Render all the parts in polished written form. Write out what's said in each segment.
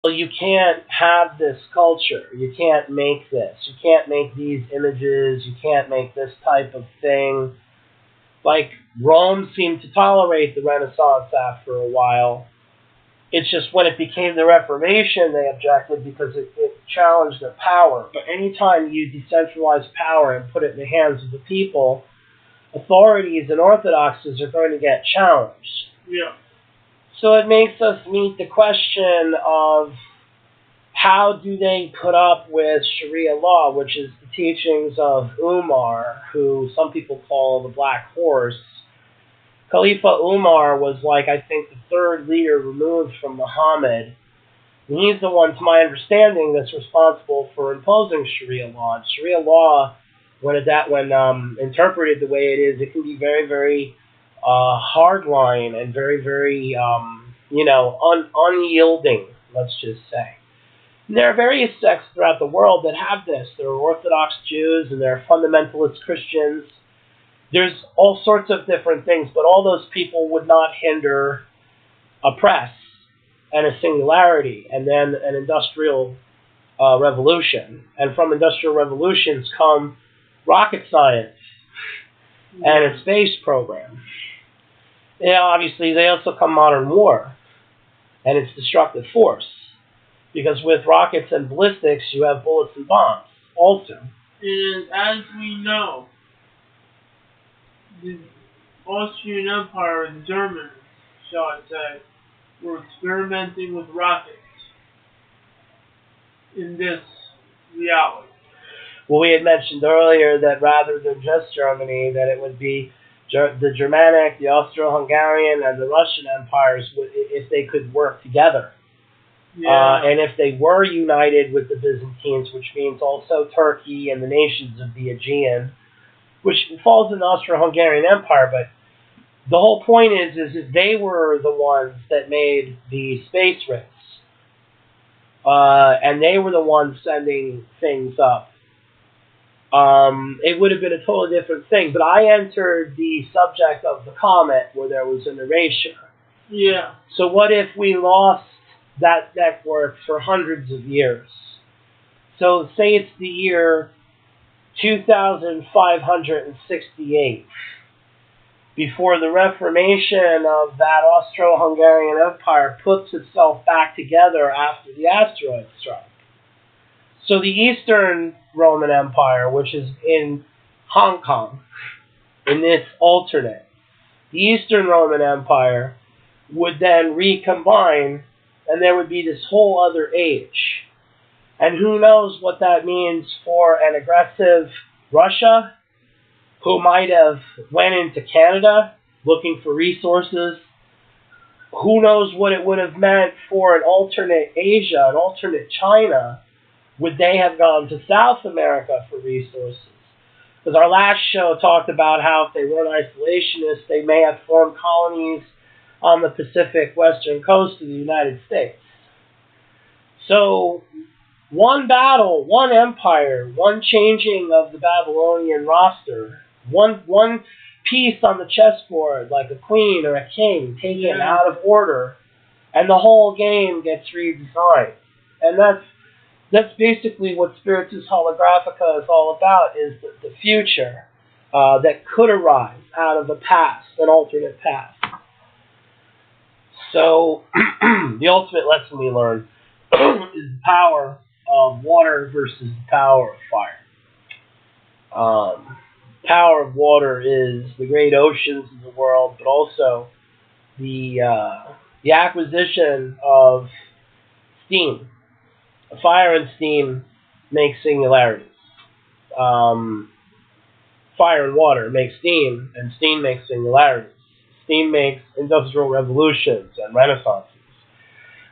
well, you can't have this culture. You can't make this. You can't make these images. You can't make this type of thing. Like, Rome seemed to tolerate the Renaissance after a while. It's just when it became the Reformation, they objected because it challenged their power. But anytime you decentralize power and put it in the hands of the people, authorities and orthodoxies are going to get challenged. Yeah. So it makes us meet the question of how do they put up with Sharia law, which is the teachings of Umar, who some people call the Black Horse. Khalifa Umar was like, I think, the third leader removed from Muhammad. And he's the one, to my understanding, that's responsible for imposing Sharia law. And Sharia law, when interpreted the way it is, it can be very, very hardline and very, very, unyielding, let's just say. And there are various sects throughout the world that have this. There are Orthodox Jews and there are fundamentalist Christians. There's all sorts of different things, but all those people would not hinder a press and a singularity and then an industrial revolution. And from industrial revolutions come rocket science and a space program. Obviously, they also come modern war and its destructive force. Because with rockets and ballistics, you have bullets and bombs also. And as we know, the Austrian Empire and the Germans, shall I say, were experimenting with rockets in this reality. Well, we had mentioned earlier that rather than just Germany, that it would be the Germanic, the Austro-Hungarian, and the Russian empires if they could work together. Yeah. And if they were united with the Byzantines, which means also Turkey and the nations of the Aegean, which falls in the Austro-Hungarian Empire, but the whole point is that they were the ones that made the space race. And they were the ones sending things up. It would have been a totally different thing, but I entered the subject of the comet where there was an erasure. Yeah. So what if we lost that network for hundreds of years? So say it's the year 2568, before the reformation of that Austro-Hungarian Empire puts itself back together after the asteroid struck. So the Eastern Roman Empire, which is in Hong Kong, in this alternate, the Eastern Roman Empire would then recombine, and there would be this whole other age. And who knows what that means for an aggressive Russia, who might have went into Canada looking for resources. Who knows what it would have meant for an alternate Asia, an alternate China. Would they have gone to South America for resources? Because our last show talked about how if they weren't isolationists, they may have formed colonies on the Pacific western coast of the United States. So one battle, one empire, one changing of the Babylonian roster, one piece on the chessboard, like a queen or a king, taken out of order, and the whole game gets redesigned. And that's basically what Spiritus Holographica is all about, is the future that could arise out of a past, an alternate past. So the ultimate lesson we learn is the power of water versus the power of fire. Power of water is the great oceans of the world, but also the acquisition of steam. Fire and steam make singularities. Fire and water make steam, and steam makes singularities. Steam makes industrial revolutions and renaissances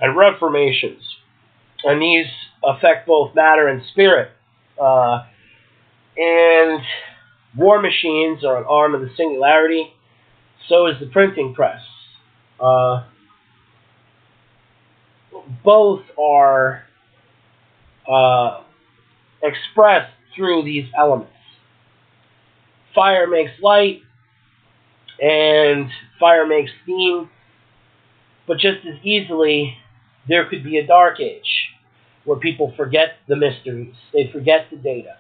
and reformations. And these affect both matter and spirit. And war machines are an arm of the singularity. So is the printing press. Both are expressed through these elements. Fire makes light, and fire makes steam, but just as easily, there could be a dark age where people forget the mysteries, they forget the data.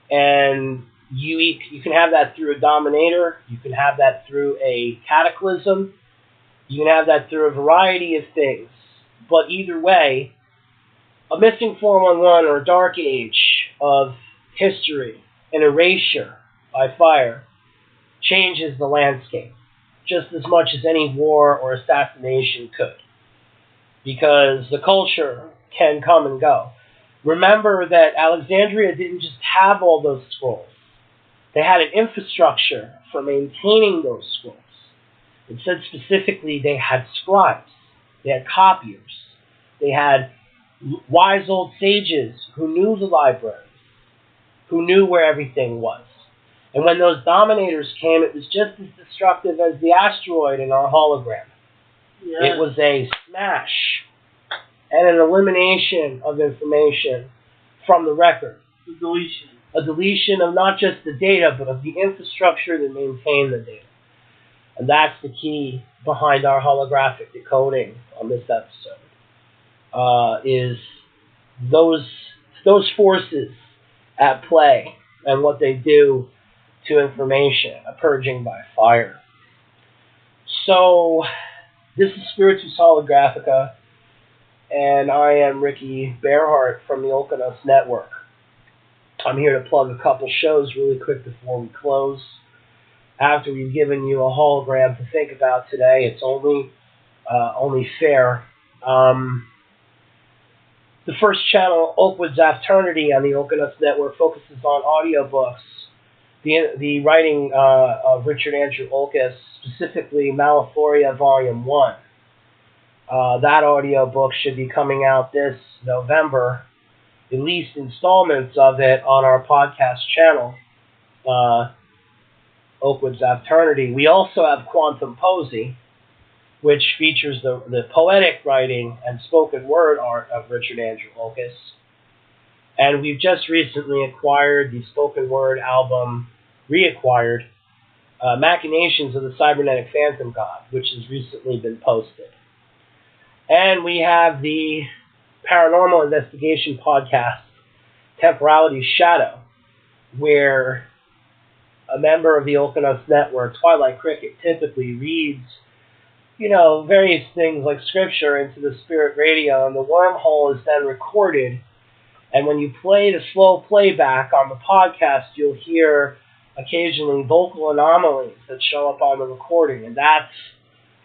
And you can have that through a dominator, you can have that through a cataclysm, you can have that through a variety of things. But either way, a missing 411 or a dark age of history, an erasure by fire, changes the landscape just as much as any war or assassination could. Because the culture can come and go. Remember that Alexandria didn't just have all those scrolls. They had an infrastructure for maintaining those scrolls. It said specifically they had scribes, they had copiers, they had wise old sages who knew the libraries, who knew where everything was. And when those dominators came, it was just as destructive as the asteroid in our hologram. Yeah. It was a smash and an elimination of information from the record. A deletion. A deletion of not just the data, but of the infrastructure that maintained the data. And that's the key behind our holographic decoding on this episode. Is those forces at play and what they do to information, a purging by fire. So, this is Spiritus Holographica, and I am Ricky Bearhart from the Olkanos Network. I'm here to plug a couple shows really quick before we close. After we've given you a hologram to think about today, it's only fair. The first channel, Oakwood's Afternoty on the Olkanos Network, focuses on audiobooks. The writing of Richard Andrew Olkis, specifically Malaphoria Volume 1. That audiobook should be coming out this November. Released installments of it on our podcast channel, Oakwood's Afternoty. We also have Quantum Poesy, which features the poetic writing and spoken word art of Richard Andrew Olkis. And we've just recently acquired the spoken word album, reacquired, Machinations of the Cybernetic Phantom God, which has recently been posted. And we have the paranormal investigation podcast, Temporality's Shadow, where a member of the Olkanos Network, Twilight Cricket, typically reads, various things like scripture into the spirit radio, and the wormhole is then recorded. And when you play the slow playback on the podcast, you'll hear occasionally vocal anomalies that show up on the recording. And that's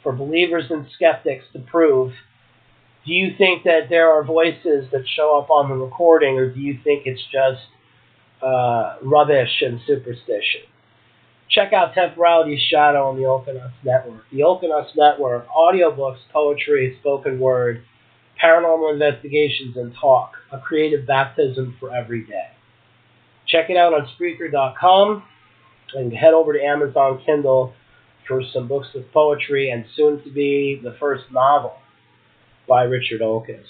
for believers and skeptics to prove. Do you think that there are voices that show up on the recording, or do you think it's just rubbish and superstition? Check out Temporality's Shadow on the Olkanos Network. The Olkanos Network, audiobooks, poetry, spoken word, paranormal investigations, and talk. A creative baptism for every day. Check it out on Spreaker.com, and head over to Amazon Kindle for some books of poetry, and soon to be the first novel by Richard Olkis.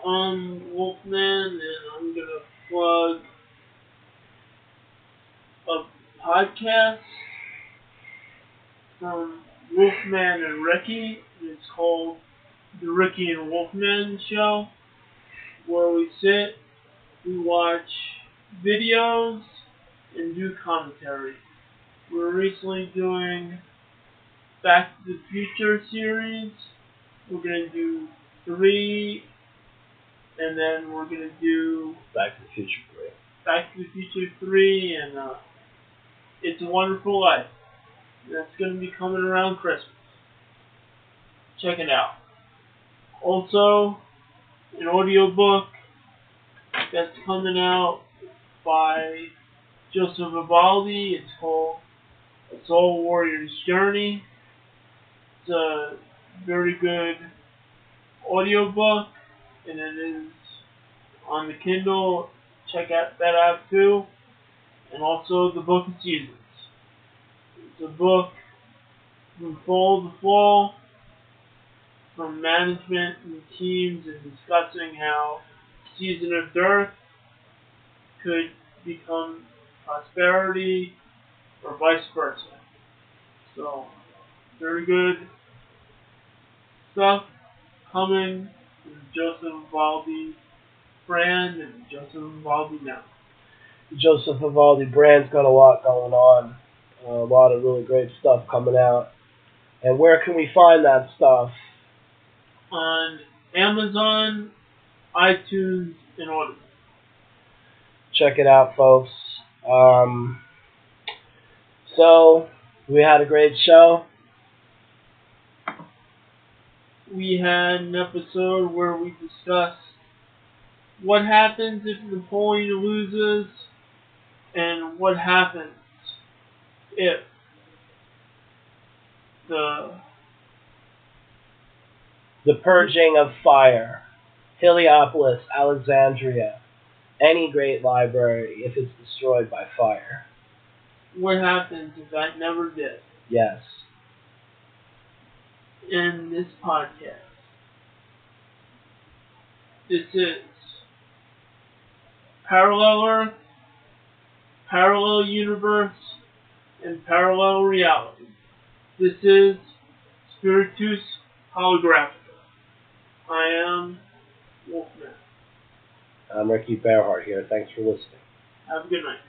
Wolfman, and I'm going to plug a podcast from Wolfman and Ricky. It's called The Ricky and Wolfman Show, where we sit, we watch videos, and do commentary. We're recently doing Back to the Future series. We're going to do 3, and then we're going to do Back to the Future 3. Back to the Future 3, and It's a Wonderful Life. That's going to be coming around Christmas. Check it out. Also, an audiobook that's coming out by Joseph Vivaldi. It's called A Soul Warrior's Journey. It's a very good audiobook, and it is on the Kindle. Check that out too. And also the Book of Seasons. It's a book from fall to fall, from management and teams, and discussing how season of dearth could become prosperity or vice versa. So, very good stuff coming from Joseph Vivaldi brand and Joseph Vivaldi now. Joseph Vivaldi brand's got a lot going on. A lot of really great stuff coming out. And where can we find that stuff? On Amazon, iTunes, and Audible. Check it out, folks. So, we had a great show. We had an episode where we discussed what happens if Napoleon loses and what happens if the purging of fire, Heliopolis, Alexandria, any great library if it's destroyed by fire. What happens if that never did? Yes. In this podcast. This is Parallel Earth, Parallel Universe, and Parallel Reality. This is Spiritus Holographica. I am Wolfman. I'm Ricky Bearhart here. Thanks for listening. Have a good night.